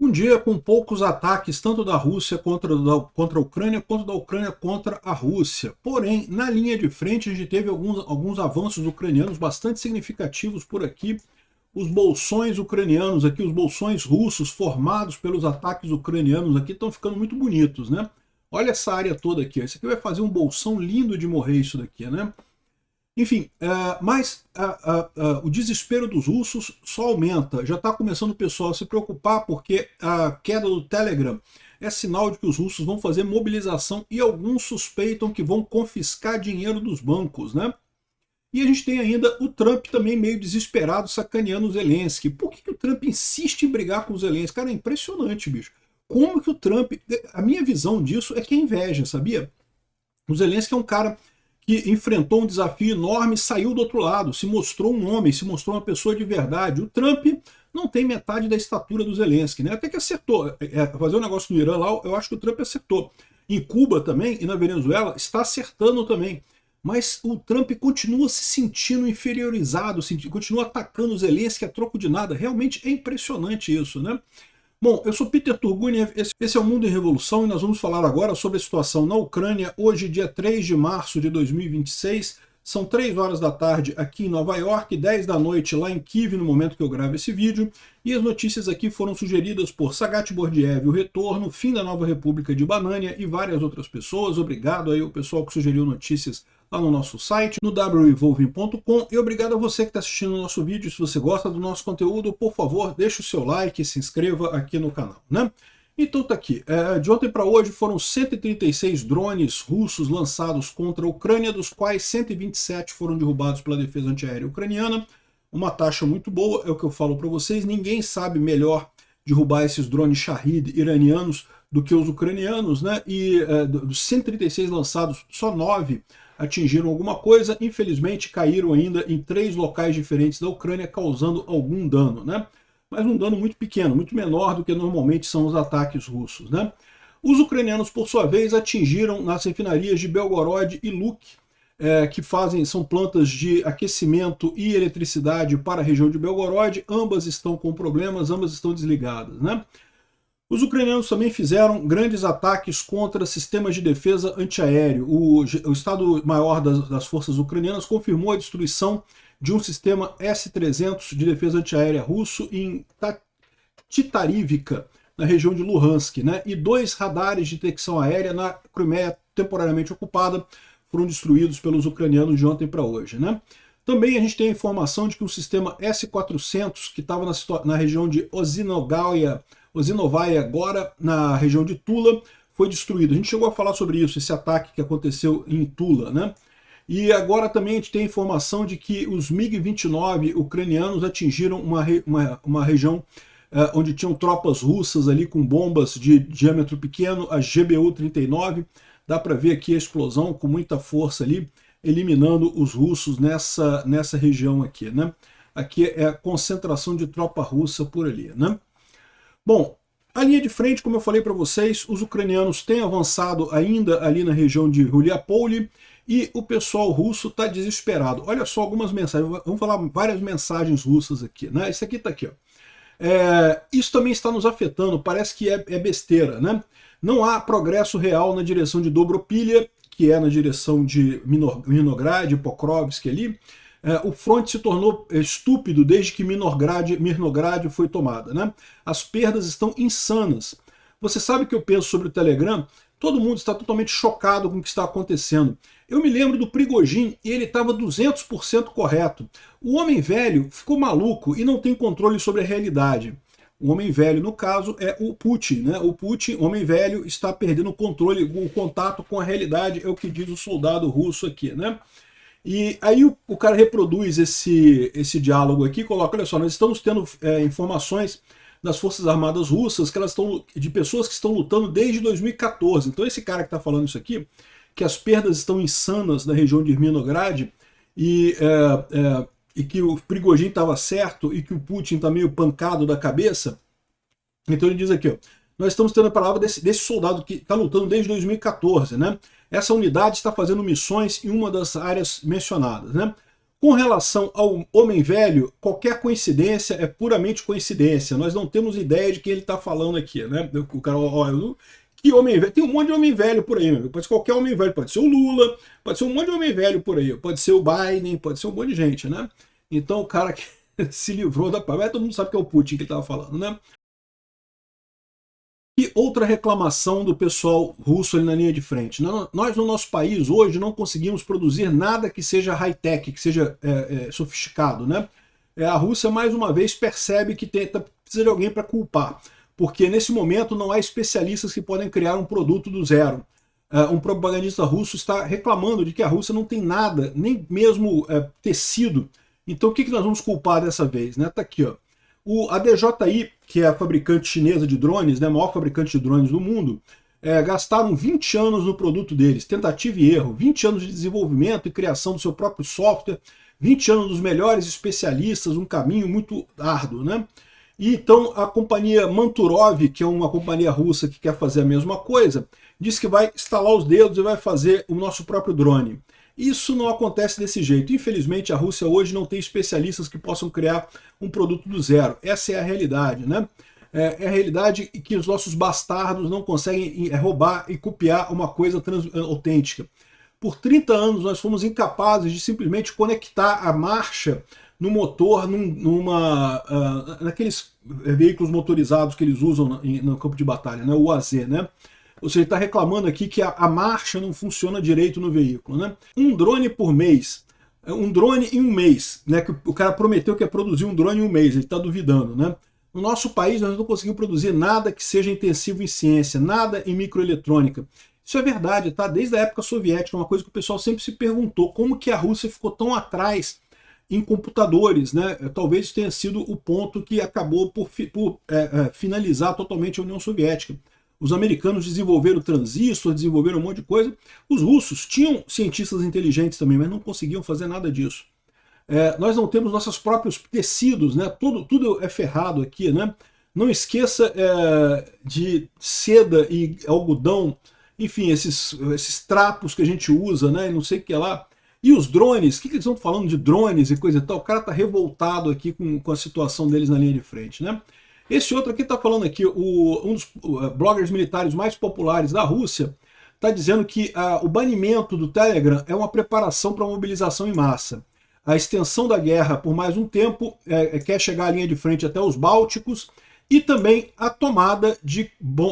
Um dia com poucos ataques, tanto da Rússia contra a Ucrânia, quanto da Ucrânia contra a Rússia. Porém, na linha de frente, a gente teve alguns avanços ucranianos bastante significativos por aqui. Os bolsões ucranianos aqui, os bolsões russos formados pelos ataques ucranianos aqui estão ficando muito bonitos, né? Olha essa área toda aqui, ó. Isso aqui vai fazer um bolsão lindo de morrer isso daqui, né? Enfim, mas o desespero dos russos só aumenta. Já está começando o pessoal a se preocupar porque a queda do Telegram é sinal de que os russos vão fazer mobilização e alguns suspeitam que vão confiscar dinheiro dos bancos, né? E a gente tem ainda o Trump também meio desesperado, sacaneando o Zelensky. Por que o Trump insiste em brigar com o Zelensky? Cara, é impressionante, bicho. Como que o Trump... A minha visão disso é que é inveja, sabia? O Zelensky é um cara que enfrentou um desafio enorme, saiu do outro lado, se mostrou um homem, se mostrou uma pessoa de verdade. O Trump não tem metade da estatura do Zelensky, né? Até que acertou. Fazer um negócio no Irã lá, eu acho que o Trump acertou. Em Cuba também e na Venezuela está acertando também. Mas o Trump continua se sentindo inferiorizado, continua atacando o Zelensky a troco de nada. Realmente é impressionante isso, né? Bom, eu sou Peter Turguniev, esse é o Mundo em Revolução e nós vamos falar agora sobre a situação na Ucrânia, hoje dia 3 de março de 2026, são 3 horas da tarde aqui em Nova York, 10 da noite lá em Kiev no momento que eu gravo esse vídeo, e as notícias aqui foram sugeridas por Sagat Bordiev, o Retorno, Fim da Nova República de Banânia e várias outras pessoas. Obrigado aí ao pessoal que sugeriu notícias lá no nosso site, no wrevolving.com, e obrigado a você que está assistindo o nosso vídeo. Se você gosta do nosso conteúdo, por favor, deixe o seu like e se inscreva aqui no canal, né? Então tá aqui, de ontem para hoje foram 136 drones russos lançados contra a Ucrânia, dos quais 127 foram derrubados pela defesa antiaérea ucraniana, uma taxa muito boa, é o que eu falo para vocês, ninguém sabe melhor derrubar esses drones Shahid iranianos do que os ucranianos, né? E dos 136 lançados, só 9 atingiram alguma coisa, infelizmente caíram ainda em 3 locais diferentes da Ucrânia, causando algum dano, né? Mas um dano muito pequeno, muito menor do que normalmente são os ataques russos, né? Os ucranianos, por sua vez, atingiram nas refinarias de Belgorod e Luk, que são plantas de aquecimento e eletricidade para a região de Belgorod, ambas estão com problemas, ambas estão desligadas, né? Os ucranianos também fizeram grandes ataques contra sistemas de defesa antiaéreo. O Estado-Maior das Forças Ucranianas confirmou a destruição de um sistema S-300 de defesa antiaérea russo em Titarivka, na região de Luhansk, né? E 2 radares de detecção aérea na Crimeia temporariamente ocupada foram destruídos pelos ucranianos de ontem para hoje, né? Também a gente tem a informação de que um sistema S-400 que estava na região de Osinovaya, agora na região de Tula, foi destruído. A gente chegou a falar sobre isso, esse ataque que aconteceu em Tula, né? E agora também a gente tem a informação de que os MiG-29 ucranianos atingiram uma região onde tinham tropas russas ali com bombas de diâmetro pequeno, a GBU-39. Dá para ver aqui a explosão com muita força ali, eliminando os russos nessa região aqui, né? Aqui é a concentração de tropa russa por ali, né? Bom, a linha de frente, como eu falei para vocês, os ucranianos têm avançado ainda ali na região de Ruliapole e o pessoal russo está desesperado. Olha só algumas mensagens, vamos falar várias mensagens russas aqui, né? Esse aqui está aqui, ó. Isso também está nos afetando, parece que é besteira, né? Não há progresso real na direção de Dobropilha, que é na direção de Mirnograd, Pokrovsk ali. O fronte se tornou estúpido desde que Mirnograd foi tomada, né? As perdas estão insanas. Você sabe o que eu penso sobre o Telegram? Todo mundo está totalmente chocado com o que está acontecendo. Eu me lembro do Prigozhin e ele estava 200% correto. O homem velho ficou maluco e não tem controle sobre a realidade. O homem velho, no caso, é o Putin, né? O Putin, homem velho, está perdendo o controle, o contato com a realidade, é o que diz o soldado russo aqui, né? E aí o cara reproduz esse diálogo aqui, coloca, olha só, nós estamos tendo informações das Forças Armadas Russas, que elas estão de pessoas que estão lutando desde 2014. Então esse cara que está falando isso aqui, que as perdas estão insanas na região de Mirnograd e que o Prigozhin estava certo e que o Putin está meio pancado da cabeça, então ele diz aqui, ó, nós estamos tendo a palavra desse soldado que está lutando desde 2014, né? Essa unidade está fazendo missões em uma das áreas mencionadas, né? Com relação ao homem velho, qualquer coincidência é puramente coincidência. Nós não temos ideia de quem ele está falando aqui, né? O cara, olha, que homem velho? Tem um monte de homem velho por aí, meu. Pode ser qualquer homem velho, pode ser o Lula, pode ser um monte de homem velho por aí, pode ser o Biden, pode ser um monte de gente, né? Então o cara que se livrou da paz, todo mundo sabe que é o Putin que ele estava falando, né? E outra reclamação do pessoal russo ali na linha de frente. Nós, no nosso país, hoje, não conseguimos produzir nada que seja high-tech, que seja sofisticado, né? A Rússia, mais uma vez, percebe que precisa de alguém para culpar, porque nesse momento não há especialistas que podem criar um produto do zero. Um propagandista russo está reclamando de que a Rússia não tem nada, nem mesmo tecido. Então o que nós vamos culpar dessa vez? Né? Tá aqui, ó. A DJI, que é a fabricante chinesa de drones, né, a maior fabricante de drones do mundo, gastaram 20 anos no produto deles, tentativa e erro, 20 anos de desenvolvimento e criação do seu próprio software, 20 anos dos melhores especialistas, um caminho muito árduo, né? E então a companhia Manturov, que é uma companhia russa que quer fazer a mesma coisa, diz que vai estalar os dedos e vai fazer o nosso próprio drone. Isso não acontece desse jeito. Infelizmente, a Rússia hoje não tem especialistas que possam criar um produto do zero. Essa é a realidade, né? É a realidade que os nossos bastardos não conseguem roubar e copiar uma coisa autêntica. Por 30 anos, nós fomos incapazes de simplesmente conectar a marcha no motor, naqueles veículos motorizados que eles usam no campo de batalha, né? O UAZ, né? Ou seja, ele está reclamando aqui que a marcha não funciona direito no veículo, né? Um drone por mês, um drone em um mês, né? Que o cara prometeu que ia produzir um drone em um mês, ele está duvidando, né? No nosso país nós não conseguimos produzir nada que seja intensivo em ciência, nada em microeletrônica. Isso é verdade, tá? Desde a época soviética, uma coisa que o pessoal sempre se perguntou, como que a Rússia ficou tão atrás em computadores, né? Talvez tenha sido o ponto que acabou por finalizar totalmente a União Soviética. Os americanos desenvolveram transistor, desenvolveram um monte de coisa. Os russos tinham cientistas inteligentes também, mas não conseguiam fazer nada disso. Nós não temos nossos próprios tecidos, né? Tudo é ferrado aqui, né? Não esqueça de seda e algodão, enfim, esses trapos que a gente usa, né? Não sei o que lá. E os drones, o que eles estão falando de drones e coisa e tal? O cara está revoltado aqui com a situação deles na linha de frente, né? Esse outro aqui está falando aqui, um dos bloggers militares mais populares da Rússia, está dizendo que o banimento do Telegram é uma preparação para a mobilização em massa. A extensão da guerra por mais um tempo quer chegar à linha de frente até os Bálticos e também a tomada de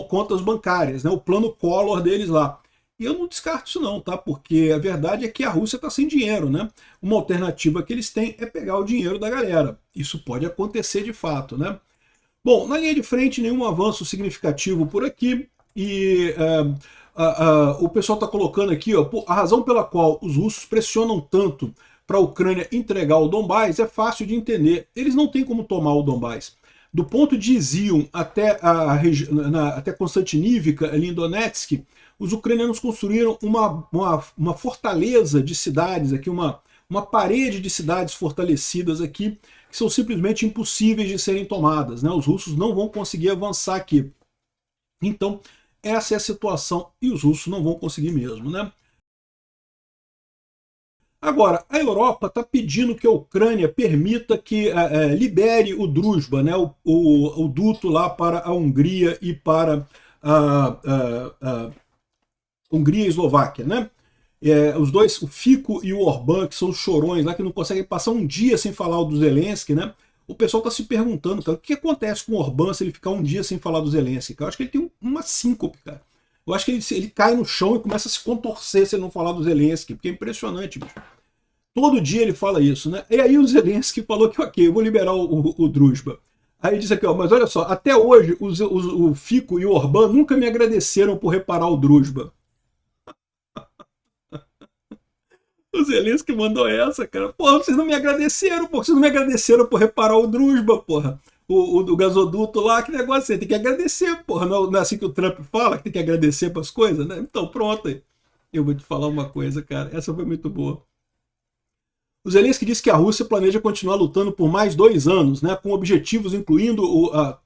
contas bancárias, né, o plano Collor deles lá. E eu não descarto isso não, tá? Porque a verdade é que a Rússia está sem dinheiro, né? Uma alternativa que eles têm é pegar o dinheiro da galera. Isso pode acontecer de fato, né? Bom, na linha de frente, nenhum avanço significativo por aqui, e o pessoal está colocando aqui, ó, a razão pela qual os russos pressionam tanto para a Ucrânia entregar o Donbás é fácil de entender. Eles não têm como tomar o Donbás. Do ponto de Izium até Konstantinivka, ali em Donetsk, os ucranianos construíram uma fortaleza de cidades aqui, uma parede de cidades fortalecidas aqui, que são simplesmente impossíveis de serem tomadas, né? Os russos não vão conseguir avançar aqui. Então, essa é a situação e os russos não vão conseguir mesmo, né? Agora, a Europa está pedindo que a Ucrânia permita que libere o Druzhba, né? O duto lá para a Hungria e para a Hungria e Eslováquia, né? Os dois, o Fico e o Orbán, que são os chorões lá, que não conseguem passar um dia sem falar do Zelensky, né? O pessoal está se perguntando, cara, o que acontece com o Orbán se ele ficar um dia sem falar do Zelensky? Eu acho que ele tem uma síncope, cara. Eu acho que ele cai no chão e começa a se contorcer se ele não falar do Zelensky, porque é impressionante, bicho. Todo dia ele fala isso, né? E aí o Zelensky falou que, ok, eu vou liberar o Druzhba. Aí ele disse aqui, ó, mas olha só, até hoje o Fico e o Orbán nunca me agradeceram por reparar o Druzhba. O Zelensky mandou essa, cara. Porra, vocês não me agradeceram, porra. Vocês não me agradeceram por reparar o Druzhba, porra. O gasoduto lá, que negócio é? Tem que agradecer, porra. Não é assim que o Trump fala, que tem que agradecer pras coisas, né? Então, pronto aí. Eu vou te falar uma coisa, cara. Essa foi muito boa. O Zelensky disse que a Rússia planeja continuar lutando por mais 2 anos, né? Com objetivos incluindo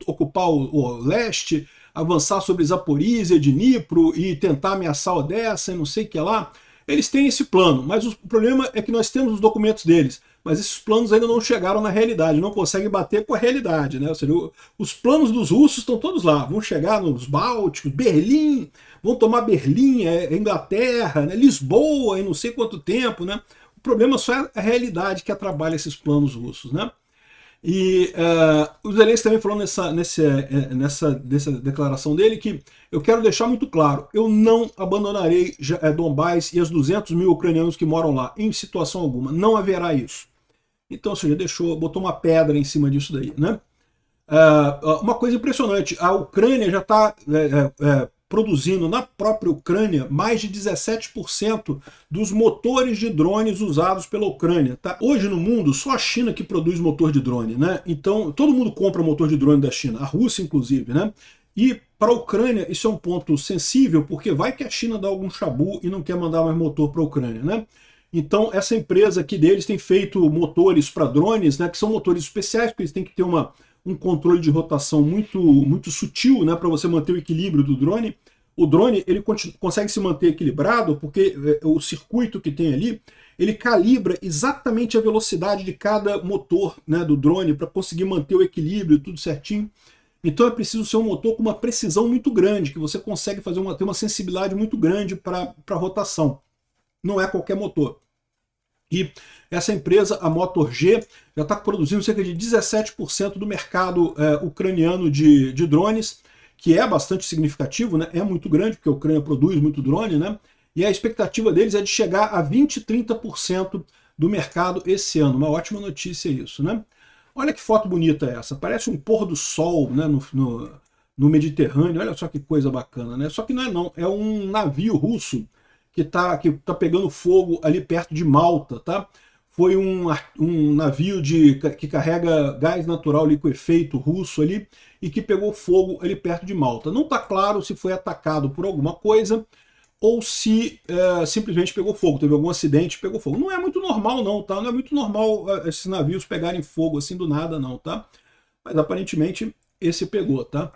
ocupar o leste, avançar sobre Zaporizhia, Dnipro e tentar ameaçar Odessa e não sei o que lá. Eles têm esse plano, mas o problema é que nós temos os documentos deles. mas esses planos ainda não chegaram na realidade, não conseguem bater com a realidade, né? Ou seja, os planos dos russos estão todos lá, vão chegar nos Bálticos, Berlim, vão tomar Berlim, Inglaterra, né? Lisboa em não sei quanto tempo, né? O problema só é a realidade que atrapalha esses planos russos, né? E o Zelensky também falou nessa declaração dele que eu quero deixar muito claro, eu não abandonarei Donbás e as 200 mil ucranianos que moram lá, em situação alguma, não haverá isso. Então, ou seja, botou uma pedra em cima disso daí, né? Uma coisa impressionante, a Ucrânia já está produzindo na própria Ucrânia mais de 17% dos motores de drones usados pela Ucrânia. Tá? Hoje no mundo, só a China que produz motor de drone, né? Então, todo mundo compra motor de drone da China, a Rússia inclusive, né? E para a Ucrânia isso é um ponto sensível, porque vai que a China dá algum chabu e não quer mandar mais motor para a Ucrânia, né? Então, essa empresa aqui deles tem feito motores para drones, né, que são motores especiais, porque eles têm que ter um controle de rotação muito sutil, né, para você manter o equilíbrio do drone. O drone ele consegue se manter equilibrado porque o circuito que tem ali, ele calibra exatamente a velocidade de cada motor, né, do drone para conseguir manter o equilíbrio, tudo certinho. Então é preciso ser um motor com uma precisão muito grande, que você consegue ter uma sensibilidade muito grande para rotação. Não é qualquer motor. E essa empresa, a Motor G, já está produzindo cerca de 17% do mercado ucraniano de drones, que é bastante significativo, né? É muito grande, porque a Ucrânia produz muito drone, né? E a expectativa deles é de chegar a 20%, 30% do mercado esse ano. Uma ótima notícia isso, né? Olha que foto bonita essa, parece um pôr do sol, né, no Mediterrâneo, olha só que coisa bacana, né? Só que não é não, é um navio russo que tá pegando fogo ali perto de Malta, tá? Foi um navio que carrega gás natural liquefeito russo ali e que pegou fogo ali perto de Malta. Não está claro se foi atacado por alguma coisa ou se simplesmente pegou fogo, teve algum acidente e pegou fogo. Não é muito normal não, tá? Não é muito normal esses navios pegarem fogo assim do nada não, tá? Mas aparentemente esse pegou, tá?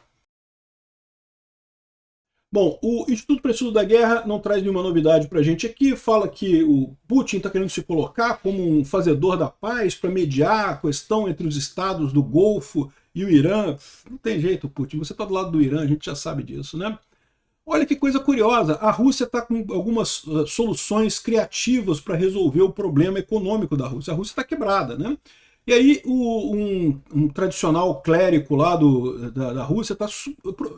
Bom, o Instituto para Estudo da Guerra não traz nenhuma novidade para a gente aqui, fala que o Putin está querendo se colocar como um fazedor da paz para mediar a questão entre os estados do Golfo e o Irã. Não tem jeito, Putin, você está do lado do Irã, a gente já sabe disso, né? Olha que coisa curiosa, a Rússia está com algumas soluções criativas para resolver o problema econômico da Rússia. A Rússia está quebrada, né? E aí um tradicional clérigo lá da Rússia está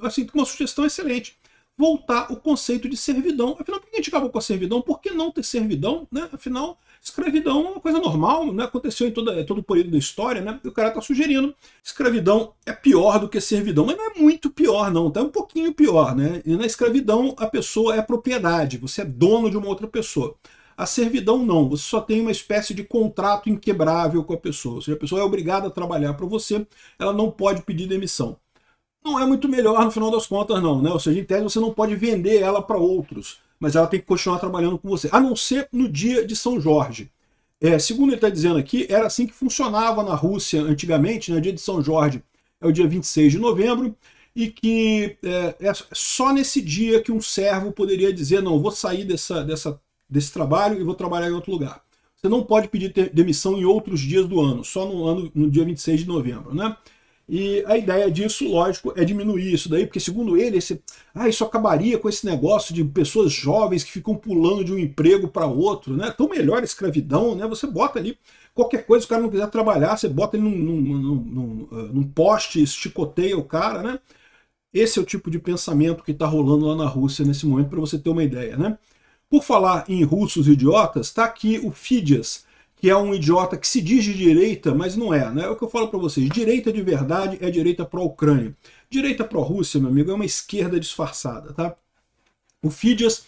assim, com uma sugestão excelente. Voltar o conceito de servidão. Afinal, por que a gente acabou com a servidão? Por que não ter servidão? Né? Afinal, escravidão é uma coisa normal, né? Aconteceu em todo o período da história, né? E o cara está sugerindo escravidão é pior do que servidão, mas não é muito pior não, tá? É um pouquinho pior, né? E na escravidão a pessoa é propriedade, você é dono de uma outra pessoa. A servidão não, você só tem uma espécie de contrato inquebrável com a pessoa, ou seja, a pessoa é obrigada a trabalhar para você, ela não pode pedir demissão. Não é muito melhor no final das contas não, né? Ou seja, em tese você não pode vender ela para outros, mas ela tem que continuar trabalhando com você, a não ser no dia de São Jorge. Segundo ele está dizendo aqui, era assim que funcionava na Rússia antigamente, né? Dia de São Jorge é o dia 26 de novembro, e que é só nesse dia que um servo poderia dizer, não, vou sair desse trabalho e vou trabalhar em outro lugar. Você não pode pedir demissão em outros dias do ano, só no dia 26 de novembro, né? E a ideia disso, lógico, é diminuir isso daí, porque segundo ele, isso acabaria com esse negócio de pessoas jovens que ficam pulando de um emprego para outro, né? Tão melhor a escravidão, né? Você bota ali qualquer coisa, se o cara não quiser trabalhar, você bota ele num poste, chicoteia o cara, né? Esse é o tipo de pensamento que está rolando lá na Rússia nesse momento, para você ter uma ideia, né? Por falar em russos idiotas, está aqui o Fidias, que é um idiota que se diz de direita, mas não é, né? É o que eu falo para vocês, direita de verdade é direita pró-Ucrânia. Direita pró-Rússia, meu amigo, é uma esquerda disfarçada, tá? O Fidias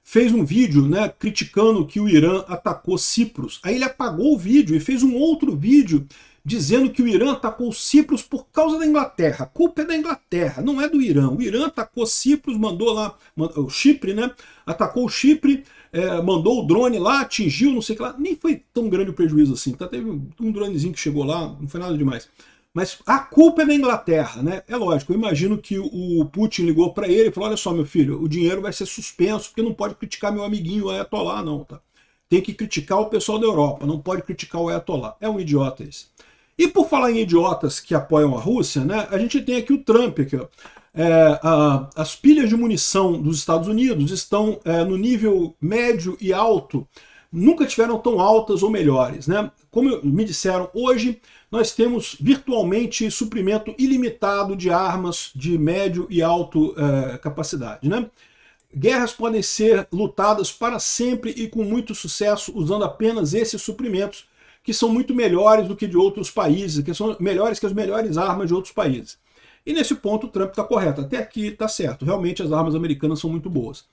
fez um vídeo, né, criticando que o Irã atacou Cipros. Aí ele apagou o vídeo e fez um outro vídeo dizendo que o Irã atacou Cipros por causa da Inglaterra. A culpa é da Inglaterra, não é do Irã. O Irã atacou Cipros, mandou lá, o Chipre, né? Atacou o Chipre, mandou o drone lá, atingiu, não sei o que lá. Nem foi tão grande o prejuízo assim, tá? Teve um dronezinho que chegou lá, não foi nada demais. Mas a culpa é da Inglaterra, né? É lógico, eu imagino que o Putin ligou para ele e falou, olha só, meu filho, o dinheiro vai ser suspenso porque não pode criticar meu amiguinho Ayatollah, não, tá? tem que criticar o pessoal da Europa, não pode criticar o Ayatollah. É um idiota esse. E por falar em idiotas que apoiam a Rússia, né, a gente tem aqui o Trump, aqui, ó. As pilhas de munição dos Estados Unidos estão no nível médio e alto, nunca tiveram tão altas ou melhores, né? Como me disseram, hoje nós temos virtualmente suprimento ilimitado de armas de médio e alto capacidade, né? Guerras podem ser lutadas para sempre e com muito sucesso usando apenas esses suprimentos, que são muito melhores do que de outros países, que são melhores que as melhores armas de outros países. E nesse ponto o Trump está correto, até aqui está certo, realmente as armas americanas são muito boas.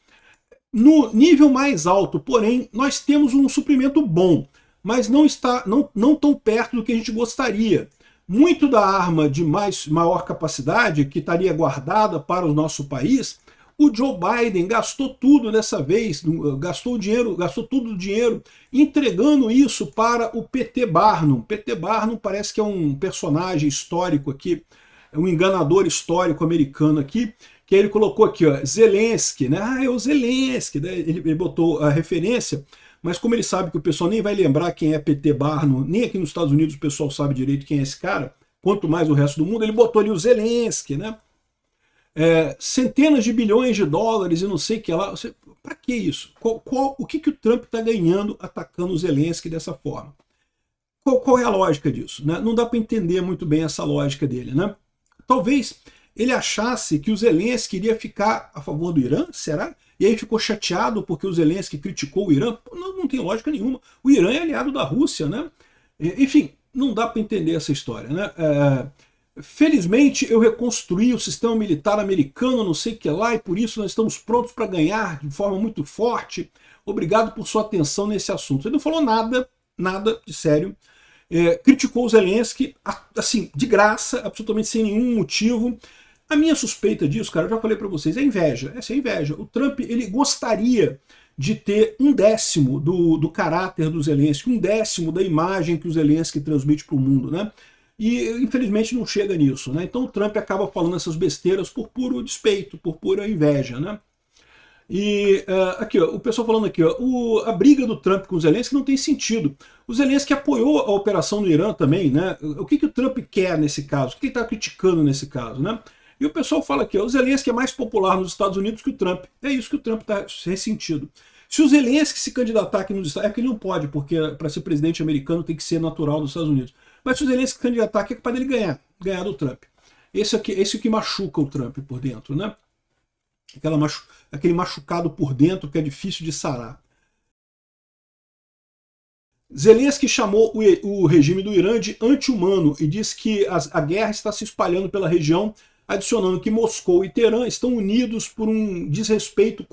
No nível mais alto, porém, nós temos um suprimento bom, mas não tão perto do que a gente gostaria. Muito da arma de maior capacidade, que estaria guardada para o nosso país, o Joe Biden gastou tudo dessa vez, gastou todo o dinheiro entregando isso para o P.T. Barnum. P.T. Barnum parece que é um personagem histórico aqui, um enganador histórico americano aqui, que ele colocou aqui, ó, Zelensky, né? Ah, é o Zelensky, né? Ele botou a referência, mas como ele sabe que o pessoal nem vai lembrar quem é P.T. Barnum, nem aqui nos Estados Unidos o pessoal sabe direito quem é esse cara, quanto mais o resto do mundo, ele botou ali o Zelensky, né? Centenas de bilhões de dólares e não sei o que lá. Para que isso? O que o Trump está ganhando atacando o Zelensky dessa forma? Qual é a lógica disso? Né? Não dá para entender muito bem essa lógica dele, né? Talvez ele achasse que o Zelensky iria ficar a favor do Irã, será? E aí ficou chateado porque o Zelensky criticou o Irã? Não tem lógica nenhuma. O Irã é aliado da Rússia, né? Enfim, não dá para entender essa história, né? Felizmente eu reconstruí o sistema militar americano, não sei o que lá, e por isso nós estamos prontos para ganhar de forma muito forte. Obrigado por sua atenção nesse assunto. Ele não falou nada de sério. Criticou o Zelensky, assim, de graça, absolutamente sem nenhum motivo. A minha suspeita disso, cara, eu já falei para vocês, é inveja. Essa é inveja. O Trump, ele gostaria de ter 1/10 do caráter do Zelensky, 1/10 da imagem que o Zelensky transmite para o mundo, né? E infelizmente não chega nisso, né? Então o Trump acaba falando essas besteiras por puro despeito, por pura inveja, né? E aqui, ó, o pessoal falando aqui, ó, a briga do Trump com o Zelensky não tem sentido. O Zelensky apoiou a operação no Irã também, né? O que o Trump quer nesse caso? O que ele está criticando nesse caso, né? E o pessoal fala aqui, ó, o Zelensky é mais popular nos Estados Unidos que o Trump. É isso que o Trump está ressentido. Se o Zelensky se candidatar aqui nos Estados Unidos, é que ele não pode, porque para ser presidente americano tem que ser natural dos Estados Unidos. Mas se o Zelensky se candidatar aqui, é capaz dele ganhar do Trump. Esse que machuca o Trump por dentro, né? Aquele machucado por dentro que é difícil de sarar. Zelensky chamou o regime do Irã de anti-humano e diz que a guerra está se espalhando pela região, adicionando que Moscou e Teherã estão unidos por um desrespeito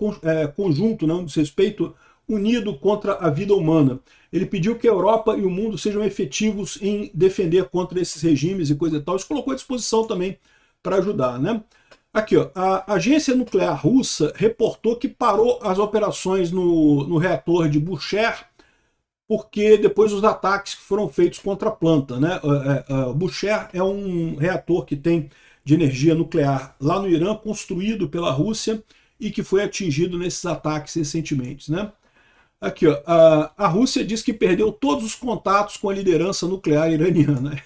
conjunto, né, um desrespeito unido contra a vida humana. Ele pediu que a Europa e o mundo sejam efetivos em defender contra esses regimes e coisa e tal. Isso colocou à disposição também para ajudar, né? Aqui, ó, a agência nuclear russa reportou que parou as operações no reator de Bushehr, porque depois dos ataques que foram feitos contra a planta, né? Bushehr é um reator que tem de energia nuclear lá no Irã, construído pela Rússia e que foi atingido nesses ataques recentemente, né? Aqui, ó, a Rússia diz que perdeu todos os contatos com a liderança nuclear iraniana.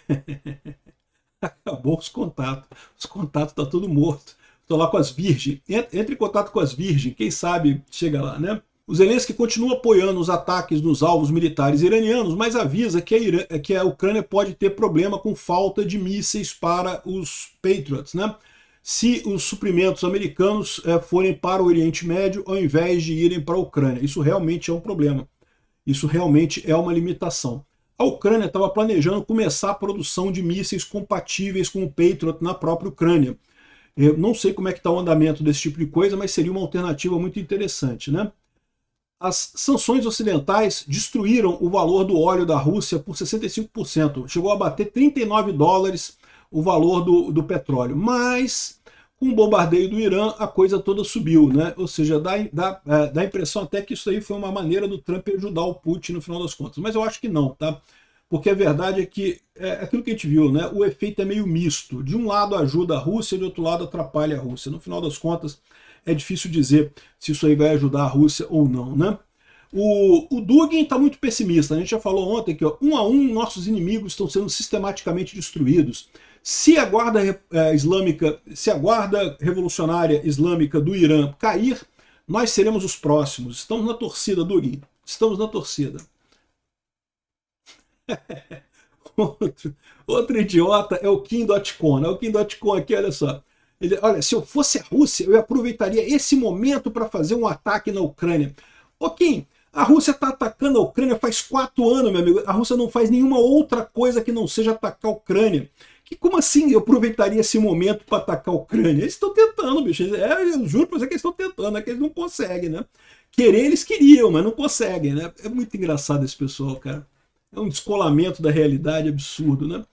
Acabou os contatos tá tudo morto. Estou lá com as virgens. Entre em contato com as virgens, quem sabe chega lá, né? O Zelensky continua apoiando os ataques nos alvos militares iranianos, mas avisa que a Ucrânia pode ter problema com falta de mísseis para os Patriots, né? Se os suprimentos americanos forem para o Oriente Médio ao invés de irem para a Ucrânia. Isso realmente é um problema. Isso realmente é uma limitação. A Ucrânia estava planejando começar a produção de mísseis compatíveis com o Patriot na própria Ucrânia. Eu não sei como é que está o andamento desse tipo de coisa, mas seria uma alternativa muito interessante, né? As sanções ocidentais destruíram o valor do óleo da Rússia por 65%. Chegou a bater $39 o valor do petróleo. Mas, com o bombardeio do Irã, a coisa toda subiu, né? Ou seja, dá a impressão até que isso aí foi uma maneira do Trump ajudar o Putin no final das contas. Mas eu acho que não, tá? Porque a verdade é que, aquilo que a gente viu, né? O efeito é meio misto. De um lado ajuda a Rússia, de outro lado atrapalha a Rússia. No final das contas, é difícil dizer se isso aí vai ajudar a Rússia ou não, né? O Dugin está muito pessimista. A gente já falou ontem que, ó, 1 a 1, nossos inimigos estão sendo sistematicamente destruídos. Se a guarda islâmica, se a guarda revolucionária islâmica do Irã cair, nós seremos os próximos. Estamos na torcida, Dugin. Estamos na torcida. Outro idiota é o Kim.com. O Kim.com aqui, olha só. Olha, se eu fosse a Rússia, eu aproveitaria esse momento para fazer um ataque na Ucrânia. Ô Kim, a Rússia está atacando a Ucrânia faz 4 anos, meu amigo. A Rússia não faz nenhuma outra coisa que não seja atacar a Ucrânia. Como assim eu aproveitaria esse momento para atacar a Ucrânia? Eles estão tentando, bicho. Eu juro para você que eles estão tentando, é que eles não conseguem, né? Querer eles queriam, mas não conseguem, né? É muito engraçado esse pessoal, cara. É um descolamento da realidade absurdo, né?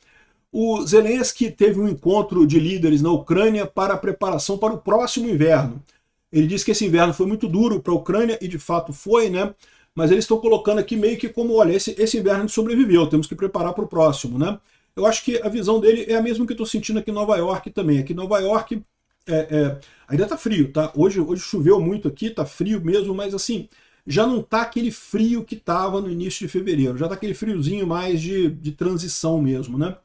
O Zelensky teve um encontro de líderes na Ucrânia para a preparação para o próximo inverno. Ele disse que esse inverno foi muito duro para a Ucrânia, e de fato foi, né? Mas eles estão colocando aqui meio que como, olha, esse inverno a gente sobreviveu, temos que preparar para o próximo, né? Eu acho que a visão dele é a mesma que eu estou sentindo aqui em Nova York também. Aqui em Nova York ainda está frio, tá? Hoje choveu muito aqui, está frio mesmo, mas assim, já não está aquele frio que estava no início de fevereiro, já está aquele friozinho mais de transição mesmo, né?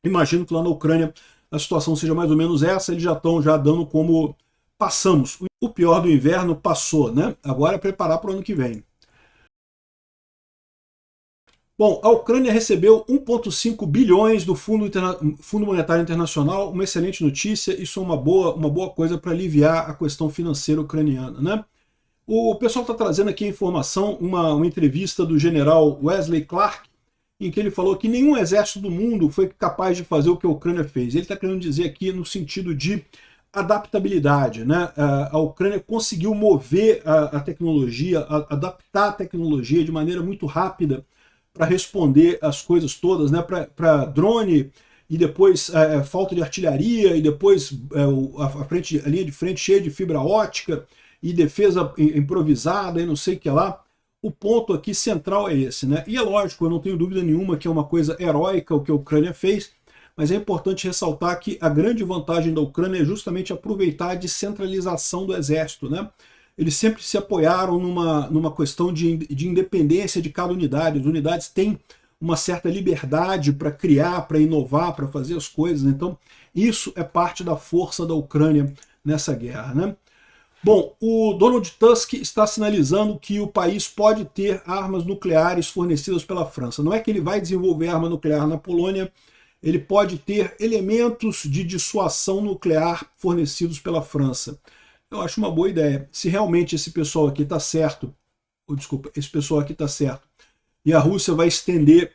Imagino que lá na Ucrânia a situação seja mais ou menos essa, eles já estão dando como passamos. O pior do inverno passou, né? Agora é preparar para o ano que vem. Bom, a Ucrânia recebeu 1,5 bilhões do Fundo Monetário Internacional, uma excelente notícia, isso é uma boa coisa para aliviar a questão financeira ucraniana, né? O pessoal está trazendo aqui a informação, uma entrevista do general Wesley Clark, em que ele falou que nenhum exército do mundo foi capaz de fazer o que a Ucrânia fez. Ele está querendo dizer aqui no sentido de adaptabilidade, né? A Ucrânia conseguiu mover a tecnologia, adaptar a tecnologia de maneira muito rápida para responder as coisas todas, né? Para drone, e depois falta de artilharia, e depois a linha de frente cheia de fibra ótica, e defesa improvisada, e não sei o que lá. O ponto aqui central é esse, né? E é lógico, eu não tenho dúvida nenhuma que é uma coisa heróica o que a Ucrânia fez, mas é importante ressaltar que a grande vantagem da Ucrânia é justamente aproveitar a descentralização do exército, né? Eles sempre se apoiaram numa questão de independência de cada unidade. As unidades têm uma certa liberdade para criar, para inovar, para fazer as coisas. Então, isso é parte da força da Ucrânia nessa guerra, né? Bom, o Donald Tusk está sinalizando que o país pode ter armas nucleares fornecidas pela França. Não é que ele vai desenvolver arma nuclear na Polônia, ele pode ter elementos de dissuasão nuclear fornecidos pela França. Eu acho uma boa ideia. Se realmente esse pessoal aqui está certo, esse pessoal aqui está certo, e a Rússia vai estender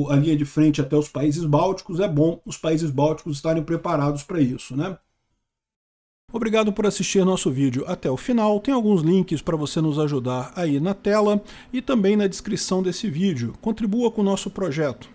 a linha de frente até os países bálticos, é bom os países bálticos estarem preparados para isso, né? Obrigado por assistir nosso vídeo até o final. Tem alguns links para você nos ajudar aí na tela e também na descrição desse vídeo. Contribua com o nosso projeto.